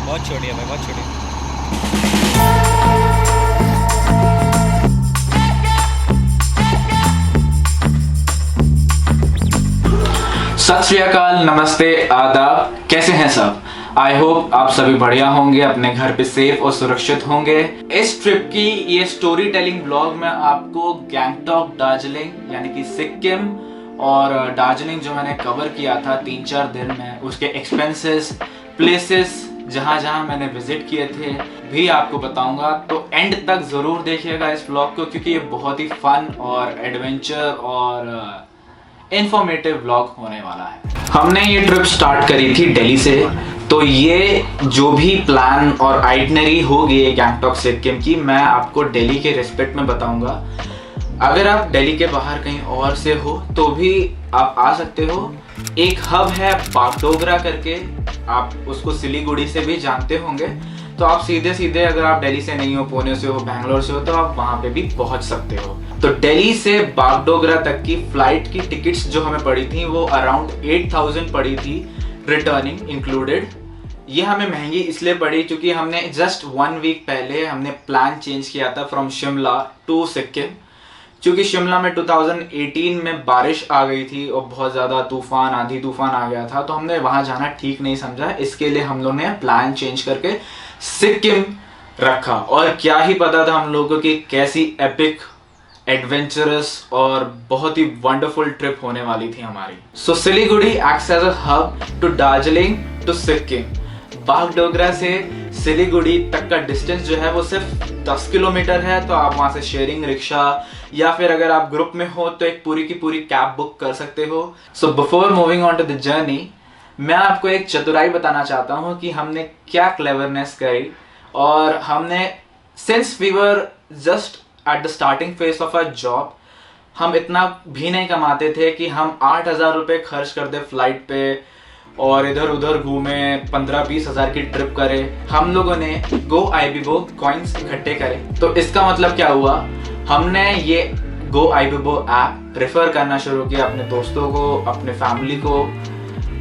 बहुत छोटी है भाई, बहुत छोटी है। सत श्री अकाल, नमस्ते, आदाब। कैसे हैं सब? आई होप आप सभी बढ़िया होंगे, अपने घर पे सेफ और सुरक्षित होंगे। इस ट्रिप की ये स्टोरी टेलिंग ब्लॉग में आपको गैंगटॉक, दार्जिलिंग यानी कि सिक्किम और दार्जिलिंग जो मैंने कवर किया था 3-4 दिन में, उसके एक्सपेंसेस, प्लेसेस जहां जहां मैंने विजिट किए थे भी आपको बताऊंगा। तो एंड तक जरूर देखिएगा इस ब्लॉग को, क्योंकि ये बहुत ही फन और एडवेंचर और इंफॉर्मेटिव व्लॉग होने वाला है। हमने ये ट्रिप स्टार्ट करी थी दिल्ली से, तो ये जो भी प्लान और आइटनरी होगी गैंगटॉक सिक्किम की, मैं आपको दिल्ली के रिस्पेक्ट में बताऊंगा। अगर आप दिल्ली के बाहर कहीं और से हो तो भी आप आ सकते हो। एक हब है बागडोगरा करके, आप उसको सिलीगुड़ी से भी जानते होंगे। तो आप सीधे सीधे, अगर आप दिल्ली से नहीं हो, पुणे से हो, बैंगलोर से हो, तो आप वहां पे भी पहुंच सकते हो। तो दिल्ली से बागडोगरा तक की फ्लाइट की टिकट्स जो हमें पड़ी थी वो अराउंड 8,000 पड़ी थी, रिटर्निंग इंक्लूडेड। ये हमें महंगी इसलिए पड़ी क्योंकि हमने जस्ट 1 वीक पहले हमने प्लान चेंज किया था फ्रॉम शिमला टू सिक्किम। क्योंकि शिमला में 2018 में बारिश आ गई थी और बहुत ज़्यादा तूफान, आंधी तूफान आ गया था, तो हमने वहाँ जाना ठीक नहीं समझा। इसके लिए हम लोग ने प्लान चेंज करके सिक्किम रखा। और क्या ही पता था हम लोगों की कैसी एपिक, एडवेंचरस और बहुत ही वंडरफुल ट्रिप होने वाली थी हमारी। So Siliguri acts as a hub to Darjeeling to Sikkim. Bagdogra से सिलीगुड़ी तक का डिस्टेंस जो है वो सिर्फ 10 किलोमीटर है। तो आप वहां से शेयरिंग रिक्शा या फिर अगर आप ग्रुप में हो तो एक पूरी की पूरी कैब बुक कर सकते हो। So before moving on to the journey, मैं आपको एक चतुराई बताना चाहता हूँ कि हमने क्या क्लेवरनेस करी। और हमने, since we were just at the starting phase of a job, हम इतना भी नहीं कमाते थे कि हम 8,000 रुपये खर्च कर दे फ्लाइट पे और इधर उधर घूमे, 15-20 हज़ार की ट्रिप करे। हम लोगों ने गो आईबीबो कॉइन्स इकट्ठे करे। तो इसका मतलब क्या हुआ, हमने ये गो आईबीबो ऐप रेफर करना शुरू किया अपने दोस्तों को, अपने फैमिली को।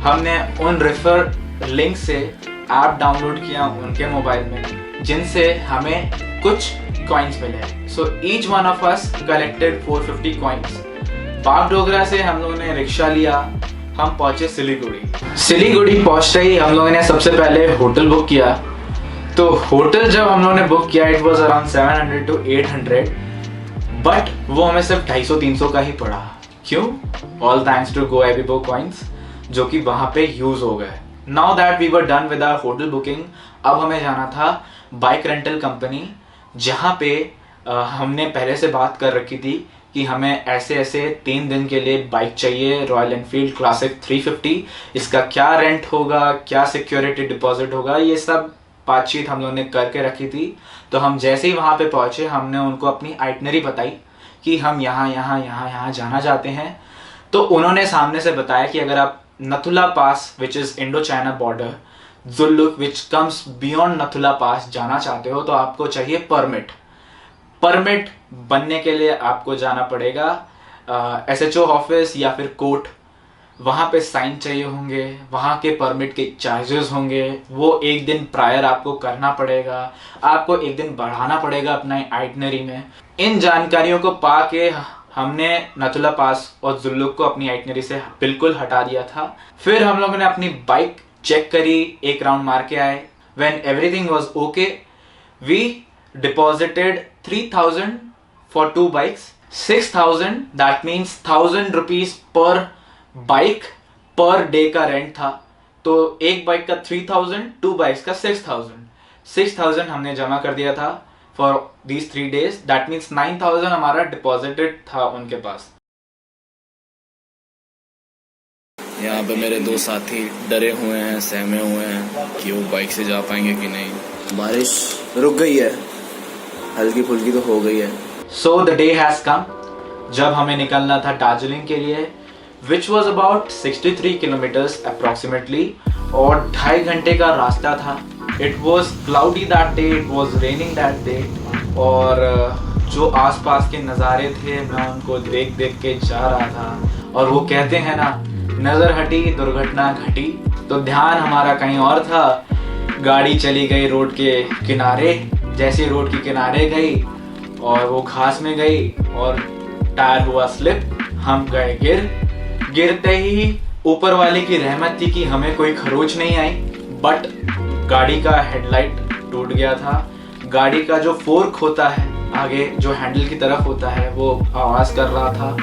हमने उन रेफर लिंक से ऐप डाउनलोड किया उनके मोबाइल में, जिनसे हमें कुछ कॉइन्स मिले। So each one of us collected 450 coins. Bagdogra से हम लोगों ने रिक्शा लिया, हम पहुंचे सिलीगुड़ी। सिलीगुड़ी पहुंचते ही हम लोगों ने सबसे पहले होटल बुक किया। तो होटल जब हम लोगों ने बुक किया, it was around 700 to 800, but वो हमें सिर्फ 250-300 का ही पड़ा। क्यों? All thanks to Goibibo coins, जो कि वहां पे यूज हो गए। Now that we were done with our hotel booking, अब हमें जाना था बाइक रेंटल कंपनी, जहाँ पे हमने पहले से बात कर रखी थी कि हमें ऐसे ऐसे 3 दिन के लिए बाइक चाहिए, रॉयल एनफील्ड क्लासिक 350। इसका क्या रेंट होगा, क्या सिक्योरिटी डिपॉजिट होगा, ये सब बातचीत हम लोगों ने करके रखी थी। तो हम जैसे ही वहाँ पे पहुँचे, हमने उनको अपनी आइटनरी बताई कि हम यहाँ यहाँ यहाँ यहाँ जाना चाहते हैं। तो उन्होंने सामने से बताया कि अगर आप Nathula pass, which is Indo China border, Zuluk which comes beyond Nathula pass, जाना चाहते हो तो आपको चाहिए परमिट। परमिट बनने के लिए आपको जाना पड़ेगा एसएचओ ऑफिस या फिर कोर्ट। वहाँ पे साइन चाहिए होंगे, वहाँ के परमिट के चार्जेस होंगे, वो एक दिन प्रायर आपको करना पड़ेगा, आपको एक दिन बढ़ाना पड़ेगा अपना आइटनरी में। इन जानकारियों को पा के हमने नथुला पास और जुल्लुक को अपनी आइटनरी से बिल्कुल हटा दिया था। फिर हम लोगों ने अपनी बाइक चेक करी, एक राउंड मार के आए। When everything was okay, we deposited 3,000 for 2 bikes, 6,000, that means 1,000 rupees per bike per day का रेंट था। तो एक बाइक का 3,000, 2 बाइक्स का 6,000 हमने जमा कर दिया था for these 3 days। That means 9,000 हमारा डिपॉजिटेड था उनके पास। यहाँ पे मेरे 2 साथी डरे हुए हैं, सहमे हुए हैं कि वो बाइक से जा पाएंगे कि नहीं। बारिश रुक गई है, हल्की फुल्की तो हो गई है। So the day has come, जब हमें निकलना था दार्जिलिंग के लिए, which was about 63 kilometres approximately, और 2.5 घंटे का रास्ता था। It was cloudy that day, it was raining that day, और जो आसपास के नज़ारे थे मैं उनको देख देख के जा रहा था। और वो कहते हैं ना, नज़र हटी दुर्घटना घटी, तो ध्यान हमारा कहीं और था। गाड़ी चली गई रोड के किनारे। जैसे रोड के किनारे गई और वो घास में गई और टायर हुआ स्लिप, हम गए गिरते ही ऊपर वाले की रहमत थी कि हमें कोई खरोच नहीं आई, बट गाड़ी का हेडलाइट टूट गया था। गाड़ी का जो फोर्क होता है आगे जो हैंडल की तरफ होता है वो आवाज़ कर रहा था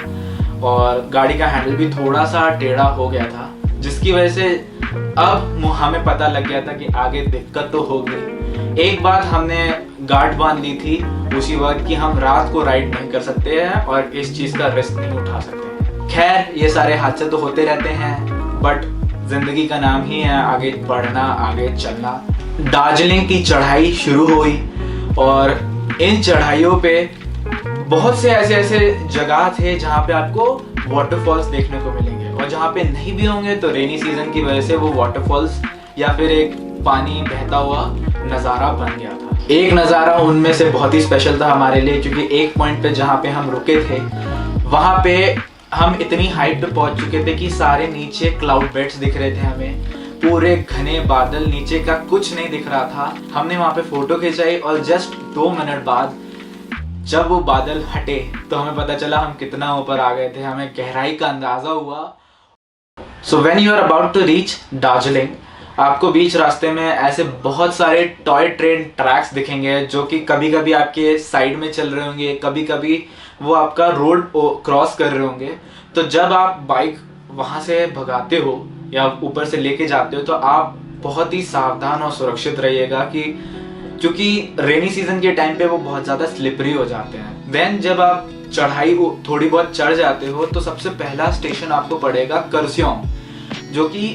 और गाड़ी का हैंडल भी थोड़ा सा टेढ़ा हो गया था, जिसकी वजह से अब हमें पता लग गया था कि आगे दिक्कत तो होगी। एक बात हमने गार्ड बांध ली थी उसी वक्त कि हम रात को राइड नहीं कर सकते हैं और इस चीज़ का रिस्क नहीं उठा सकते हैं। खैर ये सारे हादसे तो होते रहते हैं, बट जिंदगी का नाम ही है आगे बढ़ना, आगे चलना। दार्जिलिंग की चढ़ाई शुरू हुई और इन चढ़ाइयों पे बहुत से ऐसे जगह थे जहाँ पे आपको वाटरफॉल्स देखने को मिलेंगे और जहाँ पे नहीं भी होंगे तो रेनी सीजन की वजह से वो वाटरफॉल्स या फिर एक पानी बहता हुआ नज़ारा बन गया था। एक नज़ारा उनमें से बहुत ही स्पेशल था हमारे लिए, क्योंकि एक पॉइंट पे जहाँ पे हम रुके थे वहाँ पे हम इतनी हाइट पे पहुँच चुके थे कि सारे नीचे क्लाउड बेड्स दिख रहे थे हमें, पूरे घने बादल, नीचे का कुछ नहीं दिख रहा था। हमने वहाँ पे फोटो खिंचाई और जस्ट 2 मिनट बाद जब वो बादल हटे तो हमें पता चला हम कितना ऊपर आ गए थे, हमें गहराई का अंदाजा हुआ। So when you are about to reach Darjeeling, आपको बीच रास्ते में ऐसे बहुत सारे टॉय ट्रेन ट्रैक्स दिखेंगे जो कि कभी कभी आपके साइड में चल रहे होंगे, कभी कभी वो आपका रोड क्रॉस कर रहे होंगे। तो जब आप बाइक वहाँ से भगाते हो या ऊपर से लेके जाते हो तो आप बहुत ही सावधान और सुरक्षित रहिएगा, कि क्योंकि रेनी सीजन के टाइम पे वो बहुत ज़्यादा स्लिपरी हो जाते हैं। देन जब आप चढ़ाई थोड़ी बहुत चढ़ जाते हो तो सबसे पहला स्टेशन आपको पड़ेगा करस्योंग, जो कि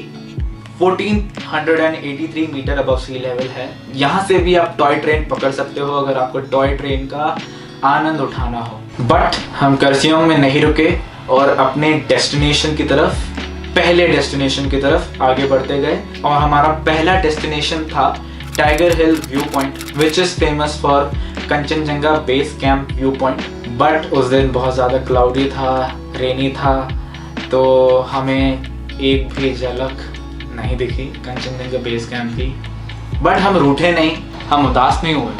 1483 मीटर अबव सी लेवल है। यहाँ से भी आप टॉय ट्रेन पकड़ सकते हो अगर आपको टॉय ट्रेन का आनंद उठाना हो। बट हम करस्योंग में नहीं रुके और अपने डेस्टिनेशन की तरफ, पहले डेस्टिनेशन की तरफ आगे बढ़ते गए और हमारा पहला डेस्टिनेशन था tiger hill view point, which is famous for Kanchenjunga base camp view point. But उस दिन बहुत ज़्यादा क्लाउडी था, रेनी था, तो हमें एक भी झलक नहीं दिखी कंचनजंगा बेस कैंप की। बट हम रूठे नहीं, हम उदास नहीं हुए,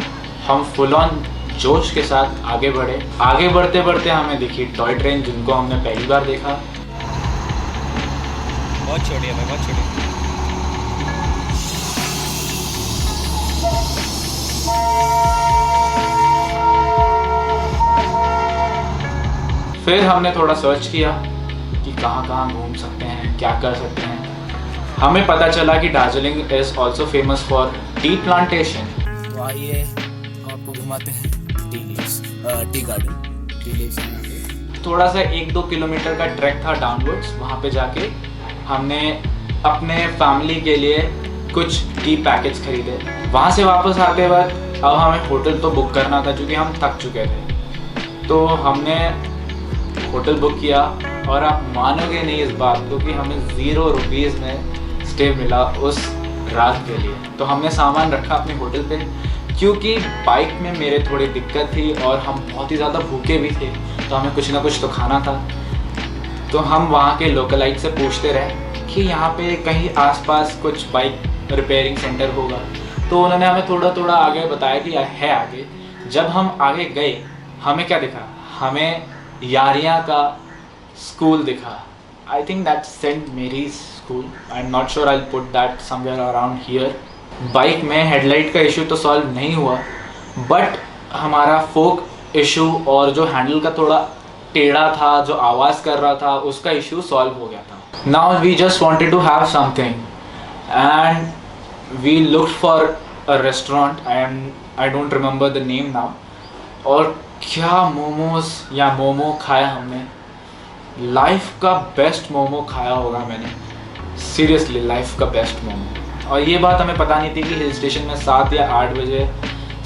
हम फुल ऑन जोश के साथ आगे बढ़े। आगे बढ़ते बढ़ते हमें दिखी टॉय ट्रेन, जिनको हमने पहली बार देखा। बहुत छोटी है भाई, बहुत छोटी। फिर हमने थोड़ा सर्च किया कि कहाँ घूम सकते हैं, क्या कर सकते हैं। हमें पता चला कि Darjeeling is also famous for tea plantation. तो आइए आपको घुमाते हैं टी गार्डन। थोड़ा सा 1-2 किलोमीटर का ट्रैक था डाउनवर्ड्स। वहाँ पे जाके हमने अपने फैमिली के लिए कुछ टी पैकेट्स खरीदे। वहाँ से वापस आते वक्त अब हमें होटल तो बुक करना था क्योंकि हम थक चुके थे। तो हमने होटल बुक किया और आप मानोगे नहीं इस बात को कि हमें 0 रुपीज़ में स्टे मिला उस रात के लिए। तो हमने सामान रखा अपने होटल पे, क्योंकि बाइक में मेरे थोड़ी दिक्कत थी और हम बहुत ही ज़्यादा भूखे भी थे, तो हमें कुछ ना कुछ तो खाना था। तो हम वहाँ के लोकलाइट से पूछते रहे कि यहाँ पे कहीं आसपास कुछ बाइक रिपेयरिंग सेंटर होगा। तो उन्होंने हमें थोड़ा थोड़ा आगे बताया कि है आगे। जब हम आगे गए हमें क्या दिखा, हमें यारियाँ का स्कूल दिखा। I think that's Saint Mary's school, I am not sure, I put that somewhere around here. Bike में हेडलाइट का इशू तो सॉल्व नहीं हुआ, बट हमारा फोक इशू और जो हैंडल का थोड़ा टेढ़ा था, जो आवाज़ कर रहा था, उसका इशू सॉल्व हो गया था। Now we just wanted to have something and we looked for a restaurant, I don't remember the name now. और क्या मोमोज या मोमो खाया हमने, लाइफ का बेस्ट मोमो खाया होगा मैंने, सीरियसली लाइफ का बेस्ट मोमो। और ये बात हमें पता नहीं थी कि हिल स्टेशन में 7 या 8 बजे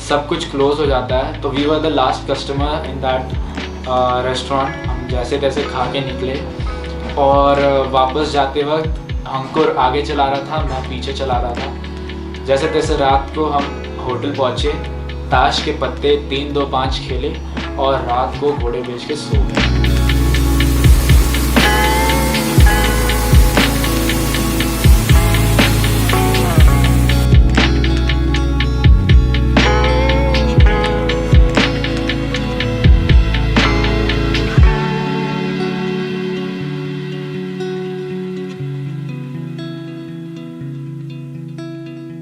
सब कुछ क्लोज हो जाता है। तो we were the last customer in that restaurant. हम जैसे तैसे खा के निकले और वापस जाते वक्त अंकुर आगे चला रहा था, मैं पीछे चला रहा था। जैसे तैसे रात को हम होटल पहुँचे, ताश के पत्ते 3, 2, 5 खेले और रात को घोड़े बेच के सो गए।